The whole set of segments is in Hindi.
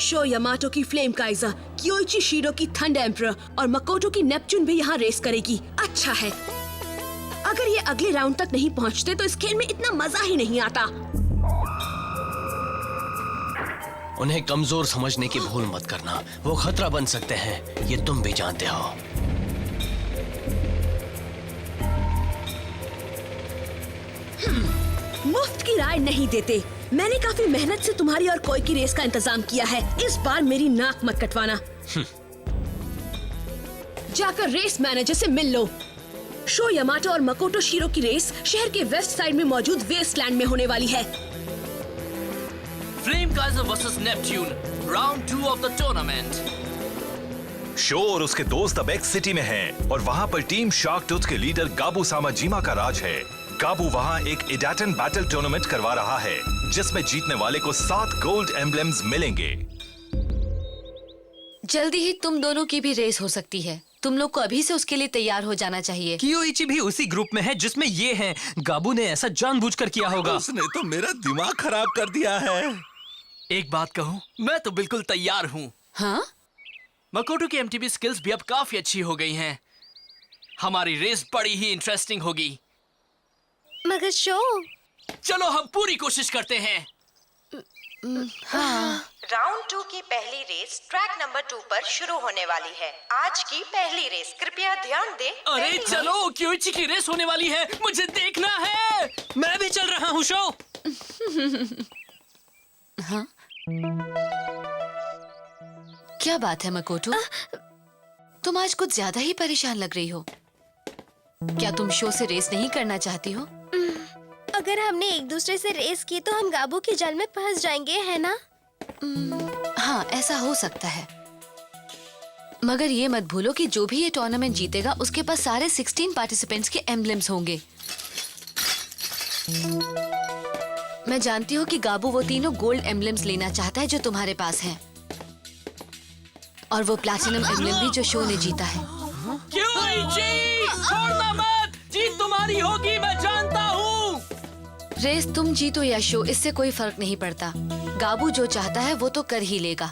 शो यामाटो की फ्लेम काइजर, क्योइची शीरो की थंडर एम्परर और मकोटो की नेपच्यून भी यहाँ रेस करेगी। अच्छा है, अगर ये अगले राउंड तक नहीं पहुँचते तो इस खेल में इतना मजा ही नहीं आता। उन्हें कमजोर समझने की भूल मत करना, वो खतरा बन सकते हैं, ये तुम भी जानते हो। मुफ्त की राय नहीं देते। मैंने काफी मेहनत से तुम्हारी और कोई की रेस का इंतजाम किया है। इस बार मेरी नाक मत कटवाना। जाकर रेस मैनेजर से मिल लो। शो यामाटो और मकोटो शीरो की रेस शहर के वेस्ट साइड में मौजूद वेस्टलैंड में होने वाली है। Flame Kaizer versus Neptune, round 2 of the tournament. Show और उसके दोस्त अब एक्स सिटी में हैं और वहाँ पर टीम शार्क टूथ के लीडर गाबू सामाजिमा का राज है। गाबू वहाँ एक इडाटन बैटल टूर्नामेंट करवा रहा है, जिसमें जीतने वाले को 7 गोल्ड एम्बलेम्स मिलेंगे। जल्दी ही तुम दोनों की भी रेस हो सकती है। तुम लोग को अभी से उसके लिए तैयार हो जाना चाहिए। कियोइची भी उसी ग्रुप में है जिसमें ये हैं। गाबू ने ऐसा जानबूझकर किया होगा। उसने तो मेरा दिमाग खराब कर दिया है। एक बात कहूँ, मैं तो बिल्कुल तैयार हूँ। हाँ? मकोटो की एमटीबी स्किल्स भी अब काफी अच्छी हो गई हैं। हमारी रेस बड़ी ही इंटरेस्टिंग होगी। मगर शो, चलो हम पूरी कोशिश करते हैं। राउंड 2 की पहली रेस ट्रैक नंबर 2 पर शुरू होने वाली है। आज की पहली रेस, कृपया ध्यान दें। अरे चलो, क्योइची की रेस होने वाली है, मुझे देखना है। मैं भी चल रहा हूँ शो। हाँ? क्या बात है मकोटो? तुम आज कुछ ज्यादा ही परेशान लग रही हो। क्या तुम शो से रेस नहीं करना चाहती हो? अगर हमने एक दूसरे से रेस की तो हम गाबू के जाल में फंस जाएंगे, है ना? हाँ, ऐसा हो सकता है। मगर ये मत भूलो कि जो भी ये टूर्नामेंट जीतेगा उसके पास सारे 16 पार्टिसिपेंट्स के एम्बलेम्स होंगे। मैं जानती हूँ कि गाबू वो तीनों गोल्ड एम्बलेम्स लेना चाहता है जो तुम्हारे पास हैं, और वो प्लैटिनम एम्बलेम भी जो शो ने जीता है। क्योइची, छोड़ना मत, जीत तुम्हारी होगी, मैं जानता हूँ। रेस तुम जीतो या शो, इससे कोई फर्क नहीं पड़ता। गाबू जो चाहता है वो तो कर ही लेगा।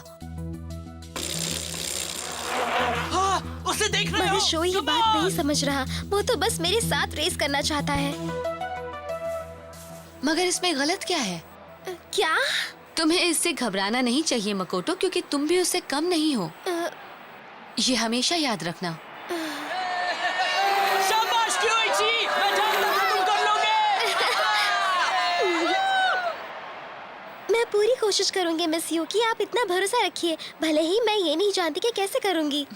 हाँ, उसे देख रहे हो? मगर शो ये बात नहीं समझ रहा। वो तो बस मेरे साथ रेस करना चाहता है। मगर इसमें गलत क्या है? क्या? तुम्हें इससे घबराना नहीं चाहिए मकोटो, क्योंकि तुम भी उससे कम नहीं हो। ये हमेशा याद रखना। शाबाश क्योइची, मैं जानता था तुम कर लोगे। मैं पूरी कोशिश करूंगी मिस युकी, आप इतना भरोसा रखिए। भले ही मैं ये नहीं जानती कि कैसे करूंगी।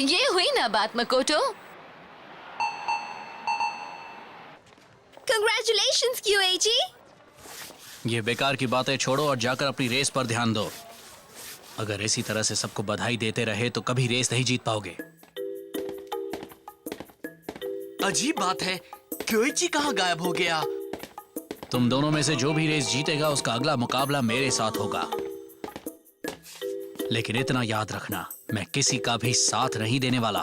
ये हुई ना बात मकोटो। Congratulations क्यूएची। ये बेकार की बातें छोड़ो और जाकर अपनी रेस पर ध्यान दो। अगर इसी तरह से सबको बधाई देते रहे तो कभी रेस नहीं जीत पाओगे। अजीब बात है, क्योइची कहाँ गायब हो गया? तुम दोनों में से जो भी रेस जीतेगा उसका अगला मुकाबला मेरे साथ होगा। लेकिन इतना याद रखना, मैं किसी का भी साथ नहीं देने वाला।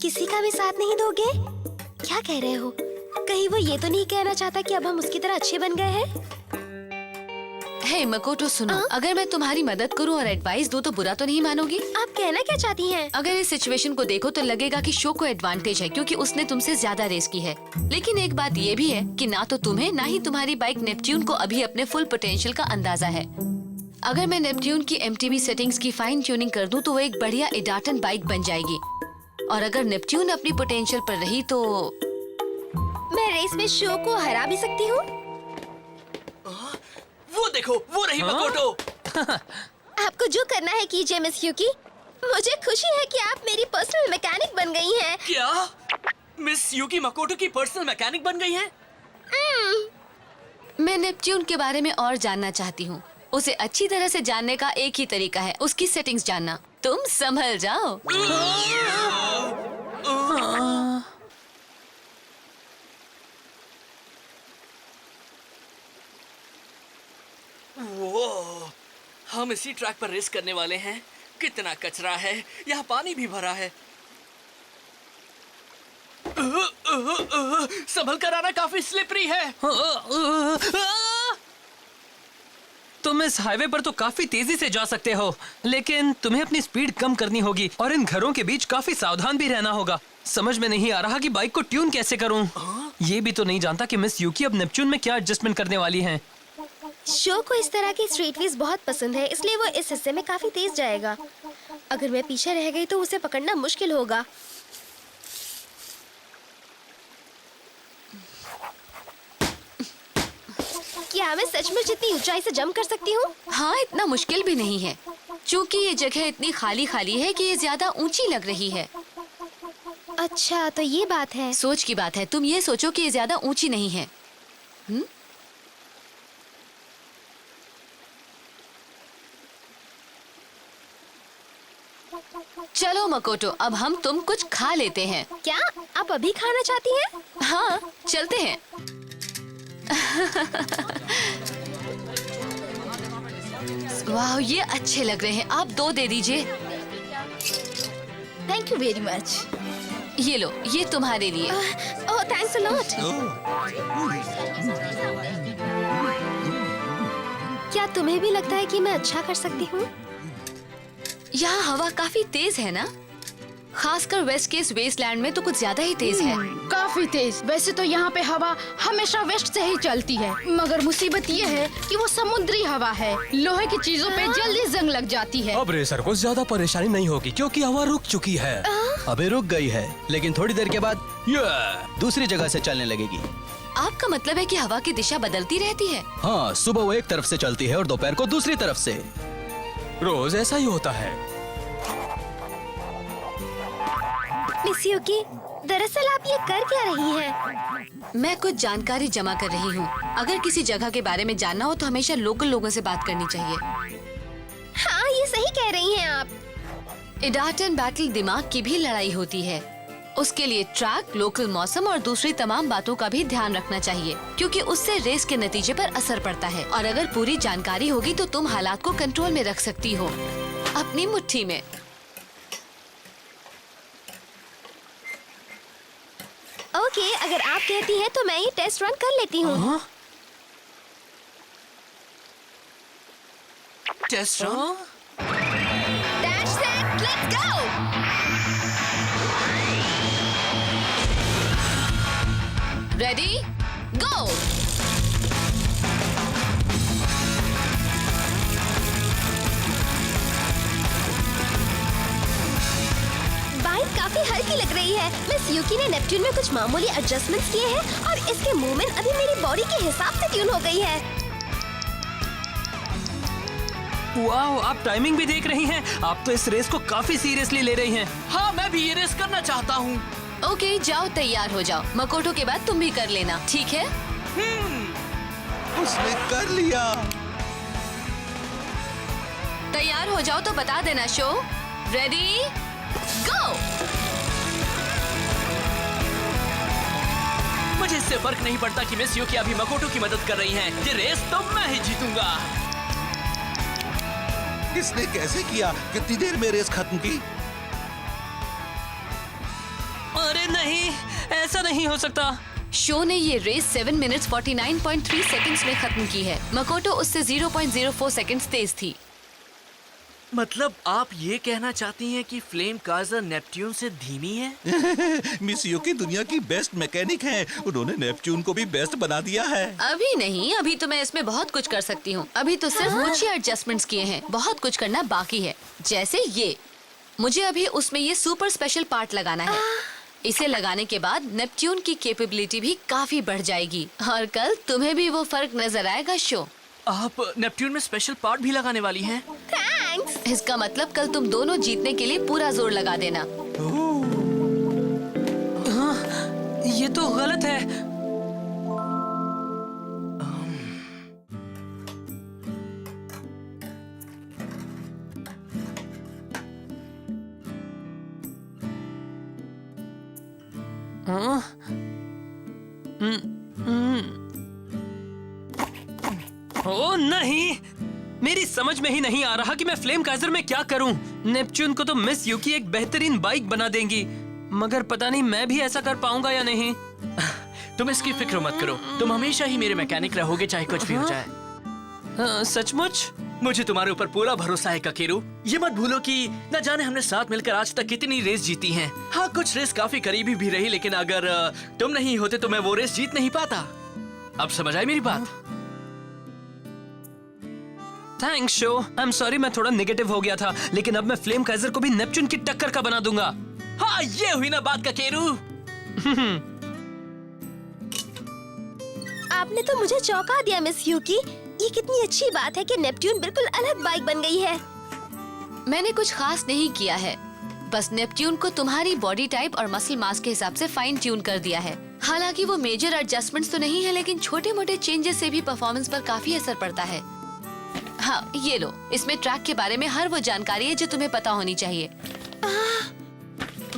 किसी का भी साथ नहीं दोगे? क्या कह रहे हो? कहीं वो ये तो नहीं कहना चाहता कि अब हम उसकी तरह अच्छे बन गए हैं? हे मकोटो सुनो, अगर मैं तुम्हारी मदद करूं और एडवाइस दूं तो बुरा तो नहीं मानोगी? आप कहना क्या चाहती हैं? अगर इस सिचुएशन को देखो तो लगेगा कि शो को एडवांटेज है क्योंकि उसने तुमसे ज्यादा रेस की है। लेकिन एक बात ये भी है कि ना तो तुम्हें ना ही तुम्हारी बाइक नेपट्यून को अभी अपने फुल पोटेंशियल का अंदाजा है। अगर मैं नेपट्यून की एमटीबी सेटिंग्स की फाइन ट्यूनिंग कर दूं तो वो एक बढ़िया इडाटन बाइक बन जाएगी, और अगर नेपट्यून अपनी पोटेंशियल पर रही तो मैं रेस में शो को हरा भी सकती हूँ। वो देखो, वो रही मकोटो। आपको जो करना है कीजिए मिस युकी। मुझे खुशी है कि आप मेरी पर्सनल मैकेनिक बन गई हैं। क्या? मिस युकी मकोटो की पर्सनल मैकेनिक बन गई हैं? मैं नेपट्यून के बारे में और जानना चाहती हूँ। उसे अच्छी तरह से जानने का एक ही तरीका है, उसकी सेटिंग्स जानना। तुम संभल जाओ। वो, हम इसी ट्रैक पर रेस करने वाले हैं। कितना कचरा है, यहाँ पानी भी भरा है। संभल कर आना, काफी स्लिपरी है। तुम तुम इस हाईवे पर तो काफी तेजी से जा सकते हो, लेकिन तुम्हें अपनी स्पीड कम करनी होगी और इन घरों के बीच काफी सावधान भी रहना होगा। समझ में नहीं आ रहा कि बाइक को ट्यून कैसे करूं। ये भी तो नहीं जानता कि मिस यूकी अब नेपच्यून में क्या एडजस्टमेंट करने वाली हैं। शो को इस तरह की स्ट्रीट वेज बहुत पसंद है, इसलिए वो इस हिस्से में काफी तेज जाएगा। अगर मैं पीछे रह गई तो उसे पकड़ना मुश्किल होगा। क्या मैं सचमुच इतनी ऊंचाई से जंप कर सकती हूँ? हाँ, इतना मुश्किल भी नहीं है, क्योंकि ये जगह इतनी खाली खाली है कि ये ज्यादा ऊंची लग रही है। अच्छा, तो ये बात है। सोच की बात है। तुम ये सोचो कि ये ज्यादा ऊंची नहीं है। चलो मकोटो, अब हम तुम कुछ खा लेते हैं। क्या आप अभी खाना चाहती हैं? हाँ, चलते हैं। वाह, ये अच्छे लग रहे हैं। आप 2 दे दीजिए। Thank you very much. ये लो, ये तुम्हारे लिए। ओह, थैंक्स अ लॉट। क्या तुम्हें भी लगता है कि मैं अच्छा कर सकती हूँ? यहाँ हवा काफी तेज है ना? खासकर वेस्ट के इस वेस्टलैंड में तो कुछ ज्यादा ही तेज है। काफी तेज। वैसे तो यहाँ पे हवा हमेशा वेस्ट से ही चलती है, मगर मुसीबत ये है कि वो समुद्री हवा है। लोहे की चीजों पे जल्दी जंग लग जाती है। अब रेसर को ज्यादा परेशानी नहीं होगी क्योंकि हवा रुक चुकी है। अभी रुक गई है, लेकिन थोड़ी देर के बाद दूसरी जगह से चलने लगेगी। आपका मतलब है कि हवा की दिशा बदलती रहती है? हाँ, सुबह वो एक तरफ से चलती है और दोपहर को दूसरी तरफ से। रोज ऐसा ही होता है। मिस यूकी, दरअसल आप ये कर क्या रही हैं? मैं कुछ जानकारी जमा कर रही हूँ। अगर किसी जगह के बारे में जानना हो तो हमेशा लोकल लोगों से बात करनी चाहिए। हाँ, ये सही कह रही हैं आप। इडाटन बैटल दिमाग की भी लड़ाई होती है। उसके लिए ट्रैक, लोकल मौसम और दूसरी तमाम बातों का भी ध्यान रखना चाहिए, क्योंकि उससे रेस के नतीजे पर असर पड़ता है। और अगर पूरी जानकारी होगी तो तुम हालात को कंट्रोल में रख सकती हो, अपनी मुट्ठी में। ओके, अगर आप कहती हैं तो मैं ये टेस्ट रन कर लेती हूँ। Test run? Dash set, let's go! Ready, go! Bike काफी हल्की लग रही है। मिस यूकी ने नेपट्यून में कुछ मामूली एडजस्टमेंट्स किए हैं और इसके मूवमेंट अभी मेरी बॉडी के हिसाब से ट्यून हो गई है। वाह, आप टाइमिंग भी देख रही हैं। आप तो इस रेस को काफी सीरियसली ले रही हैं। हाँ, मैं भी ये रेस करना चाहता हूँ। ओके, जाओ तैयार हो जाओ। मकोटो के बाद तुम भी कर लेना, ठीक है? उसने कर लिया। तैयार हो जाओ तो बता देना। शो रेडी, गो! मुझे इससे फर्क नहीं पड़ता कि मिस यूकी अभी मकोटो की मदद कर रही हैं। ये रेस तो मैं ही जीतूंगा। इसने कैसे किया? कितनी देर में रेस खत्म की? अरे नहीं, ऐसा नहीं हो सकता। शो ने ये रेस 7 मिनट्स 49.3 सेकंड्स में खत्म की है। मकोटो उससे 0.04 सेकंड्स तेज थी। मतलब आप ये कहना चाहती हैं कि फ्लेम काजर नेपट्यून से धीमी है? मिस यूकी दुनिया की बेस्ट मैकेनिक हैं। उन्होंने नेपच्यून को भी बेस्ट बना दिया है। अभी नहीं, अभी तो मैं इसमें बहुत कुछ कर सकती हूँ। अभी तो सिर्फ कुछ ही एडजस्टमेंट्स किए हैं, बहुत कुछ करना बाकी है। जैसे ये, मुझे अभी उसमें ये सुपर स्पेशल पार्ट लगाना है। इसे लगाने के बाद नेपट्यून की कैपेबिलिटी भी काफी बढ़ जाएगी और कल तुम्हें भी वो फर्क नजर आएगा। शो, आप नेपट्यून में स्पेशल पार्ट भी लगाने वाली हैं? थैंक्स। इसका मतलब कल तुम दोनों जीतने के लिए पूरा जोर लगा देना। ये तो गलत है। ओ नहीं, मेरी समझ में ही नहीं आ रहा कि मैं फ्लेम काइजर में क्या करूं। नेपच्यून को तो मिस यूकी एक बेहतरीन बाइक बना देंगी, मगर पता नहीं मैं भी ऐसा कर पाऊंगा या नहीं। तुम इसकी फिक्र मत करो, तुम हमेशा ही मेरे मैकेनिक रहोगे, चाहे कुछ भी हो जाए। सचमुच? मुझे तुम्हारे ऊपर पूरा भरोसा है ककेरू। ये मत भूलो कि न जाने हमने साथ मिलकर आज तक कितनी रेस जीती हैं। हाँ, कुछ रेस काफी करीबी भी रही, लेकिन अगर तुम नहीं होते तो मैं वो रेस जीत नहीं पाता। अब समझ आई मेरी बात? Thanks show. I am sorry, मैं थोड़ा नेगेटिव हो गया था, लेकिन अब मैं फ्लेम काइजर को भी नेपच्यून की टक्कर का बना दूंगा। हाँ, ये हुई ना बात ककेरू। आपने तो मुझे चौंका दिया मिस यूकी। ये कितनी अच्छी बात है कि नेपट्यून बिल्कुल अलग बाइक बन गई है। मैंने कुछ खास नहीं किया है, बस नेपट्यून को तुम्हारी बॉडी टाइप और मसल मास के हिसाब से फाइन ट्यून कर दिया है। हालांकि वो मेजर एडजस्टमेंट्स तो नहीं है, लेकिन छोटे मोटे चेंजेस से भी परफॉर्मेंस पर काफी असर पड़ता है। हाँ, ये लो, इसमें ट्रैक के बारे में हर वो जानकारी है जो तुम्हें पता होनी चाहिए।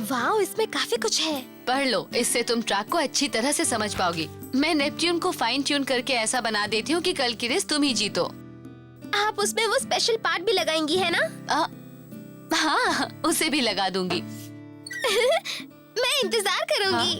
वाह, इसमें काफी कुछ है। पढ़ लो, इससे तुम ट्रैक को अच्छी तरह से समझ पाओगी। मैं नेपट्यून को फाइन ट्यून करके ऐसा बना देती हूँ कि कल की रेस तुम ही जीतो। आप उसमें वो स्पेशल पार्ट भी लगाएंगी है ना? हाँ, उसे भी लगा दूंगी। मैं इंतजार करूंगी।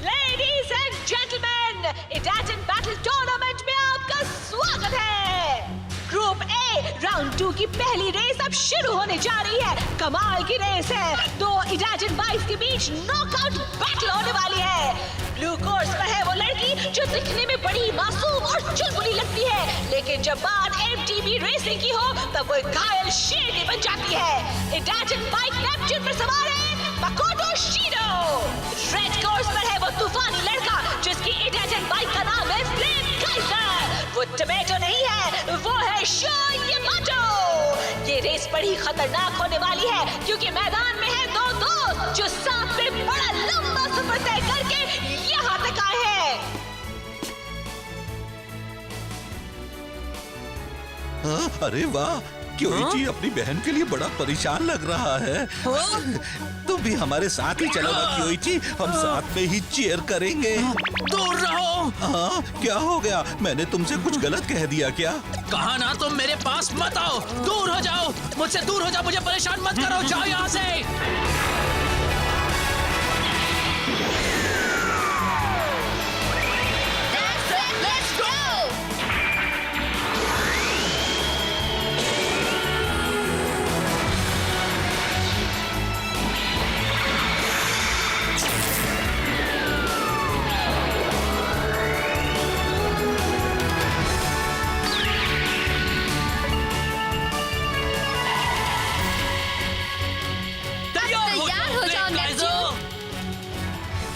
Ladies and gentleman, Idaten battle tournament में आपका स्वागत है। ग्रुप ए राउंड 2 की पहली रेस अब शुरू होने जा रही है। कमाल की रेस है। दो इडाटन बाइक्स के बीच नॉकआउट बैटल होने वाली है। ब्लू कोर्स पर है वो लड़की जो दिखने में बड़ी मासूम और चुलबुली लगती है, लेकिन जब बात एमटीबी रेसिंग की हो तब वो एक घायल शेरनी बन जाती है। इडाटन बाइक नेपच्यून पर सवार है मकोटो शिडो। रेड कोर्स पर है वो तूफानी लड़का जिसकी इडाटन बाइक का नाम है फ्लेम काइजर। वो टोमेटो नहीं है, वो है शो यामाटो। ये रेस बड़ी खतरनाक होने वाली है क्योंकि मैदान में है दो दोस्त जो साथ में बड़ा लंबा सफर तय करके यहाँ तक आए हैं। हाँ, अरे वाह, क्योइची अपनी बहन के लिए बड़ा परेशान लग रहा है। तुम भी हमारे साथ ही चलो ना क्योइची, हम साथ में ही चीयर करेंगे। दूर रहो। हाँ, क्या हो गया? मैंने तुमसे कुछ गलत कह दिया क्या? कहा ना तुम मेरे पास मत आओ। दूर हो जाओ, मुझसे दूर हो जाओ, मुझे परेशान मत करो। जाओ यहाँ से।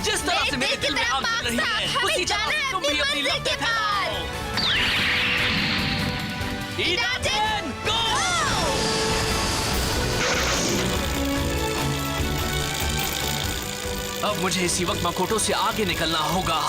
जिस तरह से मेरे दिल में आग जल रही है, उसी तरह से तुम भी अपनी लपटें फैलाओ। इडाटन, गो! अब मुझे इसी वक्त मकोटो से आगे निकलना होगा।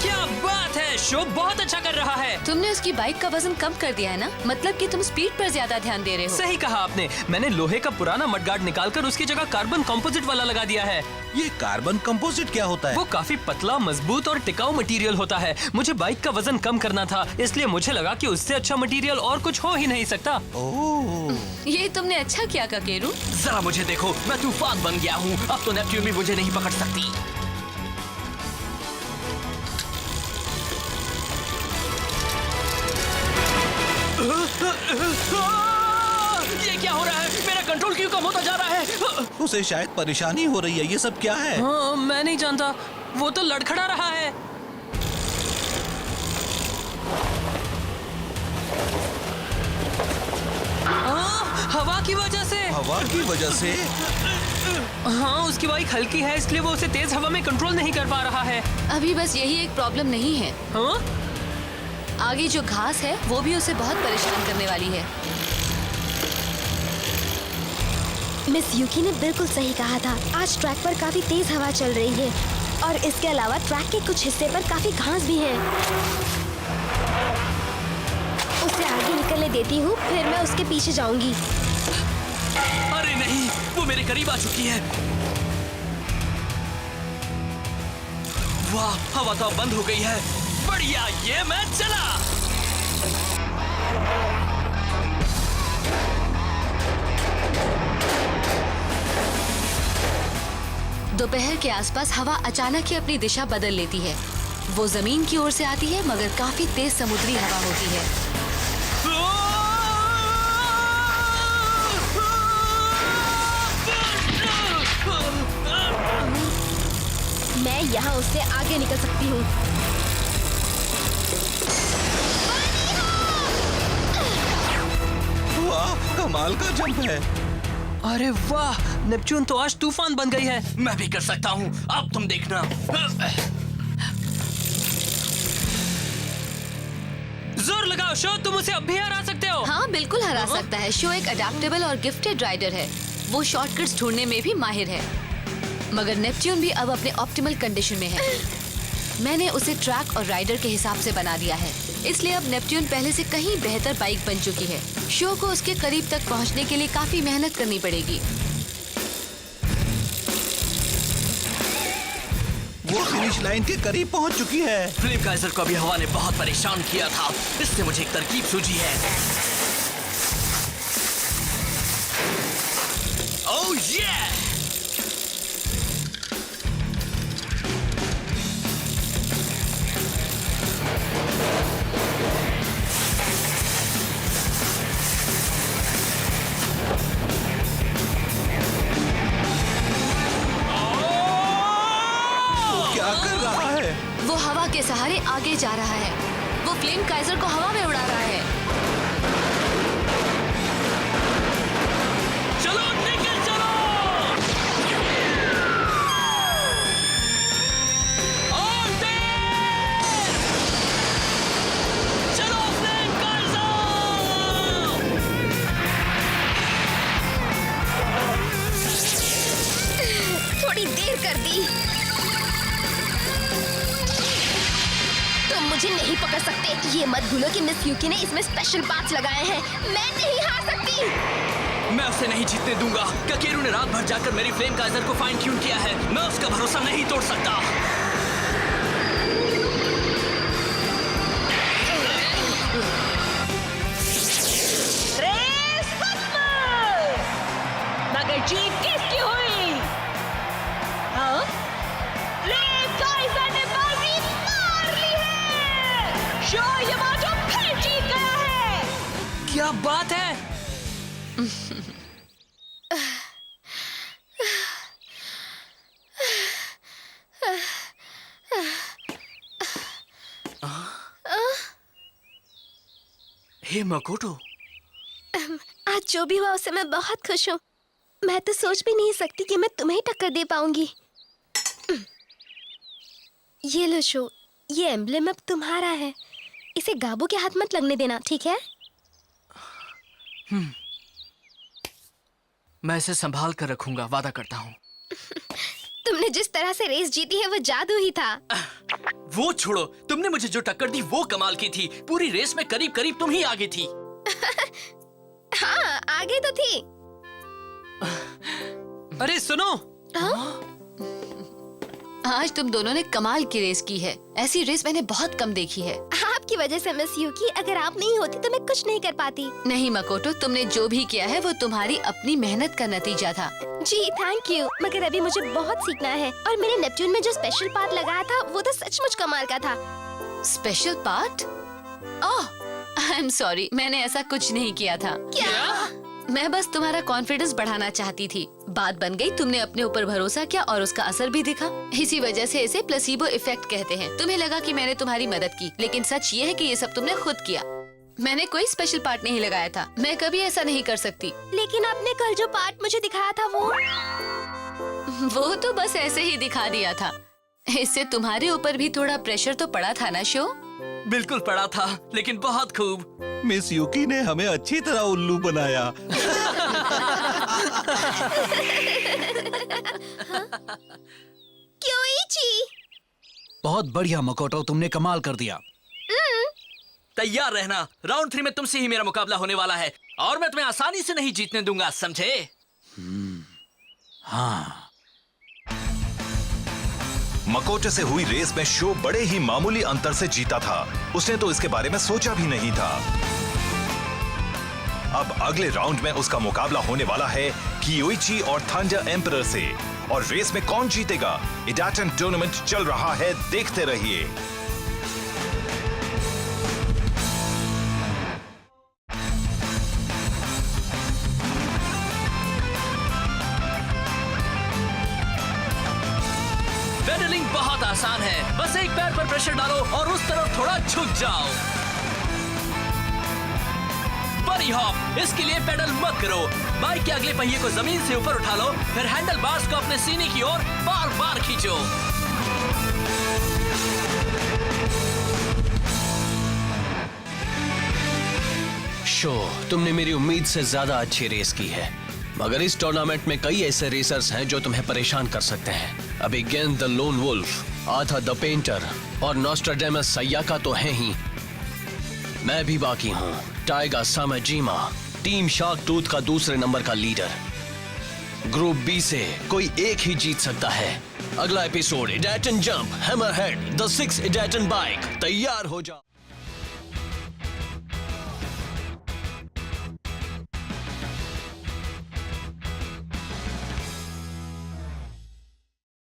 क्या बात है, शो बहुत अच्छा कर रहा है। तुमने उसकी बाइक का वजन कम कर दिया है ना? मतलब कि तुम स्पीड पर ज्यादा ध्यान दे रहे हो। सही कहा आपने। मैंने लोहे का पुराना मडगार्ड निकालकर उसकी जगह कार्बन कंपोजिट वाला लगा दिया है। ये कार्बन कंपोजिट क्या होता है? वो काफी पतला, मजबूत और टिकाऊ मटेरियल होता है। मुझे बाइक का वजन कम करना था, इसलिए मुझे लगा कि उससे अच्छा मटेरियल और कुछ हो ही नहीं सकता। ओह, ये तुमने अच्छा किया ककेरू। जरा मुझे देखो, मैं तूफान बन गया हूँ। अब तो नेपच्यून भी मुझे नहीं पकड़ सकती। ये क्या हो रहा है? मेरा कंट्रोल क्यों कम होता जा रहा है? उसे शायद परेशानी हो रही है। ये सब क्या है? हाँ, मैं नहीं जानता। वो तो लड़खड़ा रहा है। हवा की वजह से। हवा की वजह से? हाँ, उसकी बाइक हल्की है, इसलिए वो उसे तेज हवा में कंट्रोल नहीं कर पा रहा है। अभी बस यही एक प्रॉब्लम नहीं है। हाँ? आगे जो घास है वो भी उसे बहुत परेशान करने वाली है। मिस यूकी ने बिल्कुल सही कहा था। आज ट्रैक पर काफी तेज हवा चल रही है और इसके अलावा ट्रैक के कुछ हिस्से पर काफी घास भी है। उसे आगे निकलने देती हूँ, फिर मैं उसके पीछे जाऊंगी। अरे नहीं, वो मेरे करीब आ चुकी है। वाह, हवा तो अब बंद हो गई है। बढ़िया, ये मैं चला। दोपहर के आसपास हवा अचानक ही अपनी दिशा बदल लेती है। वो जमीन की ओर से आती है, मगर काफी तेज समुद्री हवा होती है। मैं यहाँ उससे आगे निकल सकती हूँ। वाह, कमाल का जंप है। अरे वाह, नेपच्यून तो आज तूफान बन गई है। मैं भी कर सकता हूँ, अब तुम देखना। जोर लगाओ शो, तुम उसे अब भी हरा सकते हो। हाँ, बिल्कुल हरा सकता है। शो एक अडेप्टेबल और गिफ्टेड राइडर है। वो शॉर्टकट्स ढूंढने में भी माहिर है। मगर नेपच्यून भी अब अपने ऑप्टिमल कंडीशन में है। मैंने उसे ट्रैक और राइडर के हिसाब से बना दिया है, इसलिए अब नेपच्यून पहले से कहीं बेहतर बाइक बन चुकी है। शो को उसके करीब तक पहुंचने के लिए काफी मेहनत करनी पड़ेगी। वो फिनिश लाइन के करीब पहुंच चुकी है। फ्लेम काइजर को अभी हवा ने बहुत परेशान किया था। इससे मुझे एक तरकीब सूझी है। ओह ये! क्या कर रहा है? वो हवा के सहारे आगे जा रहा है। वो फ्लेम काइजर को हवा में उड़ा रहा है। चलो निकल चलो! और तेज! चलो फ्लेम काइजर! थोड़ी देर कर दी। तुम मुझे नहीं पकड़ सकते। ये मत भूलो कि मिस यूकी ने इसमें स्पेशल पार्ट्स लगाए हैं। मैं नहीं हार सकती। मैं उसे नहीं जीतने दूंगा। ककेरू ने रात भर जाकर मेरी फ्लेम काइजर को फाइन ट्यून किया है। मैं उसका भरोसा नहीं तोड़ सकता। रेस खत्म। मगर जीत किसकी हुई? हाँ? फ्लेम काइजर ने बाजी मार ली है। शो यामाटो फिर जीत गया है। क्या बात है। हे मकोटो, आज जो भी हुआ उससे मैं बहुत खुश हूँ। मैं तो सोच भी नहीं सकती कि मैं तुम्हें टक्कर दे पाऊंगी। ये लो शो, ये एम्ब्लेम अब तुम्हारा है। इसे गाबू के हाथ मत लगने देना, ठीक है? मैं इसे संभाल कर रखूंगा, वादा करता हूँ। तुमने जिस तरह से रेस जीती है वो जादू ही था। वो छोड़ो, तुमने मुझे जो टक्कर दी वो कमाल की थी। पूरी रेस में करीब करीब तुम ही आगे थी। हाँ, आगे तो थी। अरे सुनो, आज तुम दोनों ने कमाल की रेस की है। ऐसी रेस मैंने बहुत कम देखी है। आपकी वजह से मिस यूकी, अगर आप नहीं होती तो मैं कुछ नहीं कर पाती। नहीं मकोटो, तुमने जो भी किया है वो तुम्हारी अपनी मेहनत का नतीजा था। जी थैंक यू, मगर अभी मुझे बहुत सीखना है। और मेरे नेपच्यून में जो स्पेशल पार्ट लगाया था वो तो सचमुच कमाल का था। Special part? Oh, I am sorry, मैंने ऐसा कुछ नहीं किया था। क्या? मैं बस तुम्हारा कॉन्फिडेंस बढ़ाना चाहती थी। बात बन गई, तुमने अपने ऊपर भरोसा किया और उसका असर भी दिखा। इसी वजह से इसे प्लेसिबो इफेक्ट कहते हैं। तुम्हें लगा कि मैंने तुम्हारी मदद की, लेकिन सच ये है कि ये सब तुमने खुद किया। मैंने कोई स्पेशल पार्ट नहीं लगाया था। मैं कभी ऐसा नहीं कर सकती। लेकिन आपने कल जो पार्ट मुझे दिखाया था वो तो बस ऐसे ही दिखा दिया था। इससे तुम्हारे ऊपर भी थोड़ा प्रेशर तो पड़ा था ना शो? बिल्कुल पड़ा था, लेकिन बहुत खूब। मिस यूकी ने हमें अच्छी तरह उल्लू बनाया। क्योइची? बहुत बढ़िया मकोटो, तुमने कमाल कर दिया। तैयार रहना, राउंड 3 में तुमसे ही मेरा मुकाबला होने वाला है और मैं तुम्हें आसानी से नहीं जीतने दूंगा, समझे? हाँ। मकोटो से हुई रेस में शो बड़े ही मामूली अंतर से जीता था। उसने तो इसके बारे में सोचा भी नहीं था। अब अगले राउंड में उसका मुकाबला होने वाला है कियोइची और थंडर एम्परर से। और रेस में कौन जीतेगा? इडाटन टूर्नामेंट चल रहा है, देखते रहिए। पेडलिंग बहुत आसान है, बस एक पैर पर प्रेशर डालो और उस तरफ थोड़ा झुक जाओ। बड़ी हॉप, इसके लिए पेडल मत करो। बाइक के अगले पहिए को जमीन से ऊपर उठा लो, फिर हैंडल बार्स को अपने सीने की ओर बार बार खींचो। शो, तुमने मेरी उम्मीद से ज्यादा अच्छी रेस की है, मगर इस टूर्नामेंट में कई ऐसे रेसर्स हैं जो तुम्हें परेशान कर सकते हैं। अभी गेंद द लोन वुल्फ, आथा द पेंटर और नॉस्ट्राडेमस सयाका तो हैं ही, मैं भी बाकी हूँ। टाइगर सामाजिमा, टीम शार्क टूथ का दूसरे नंबर का लीडर। ग्रुप बी से कोई एक ही जीत सकता है। अगला episode Idaten jump, hammerhead, the 6 Idaten bike, तैयार हो जाओ।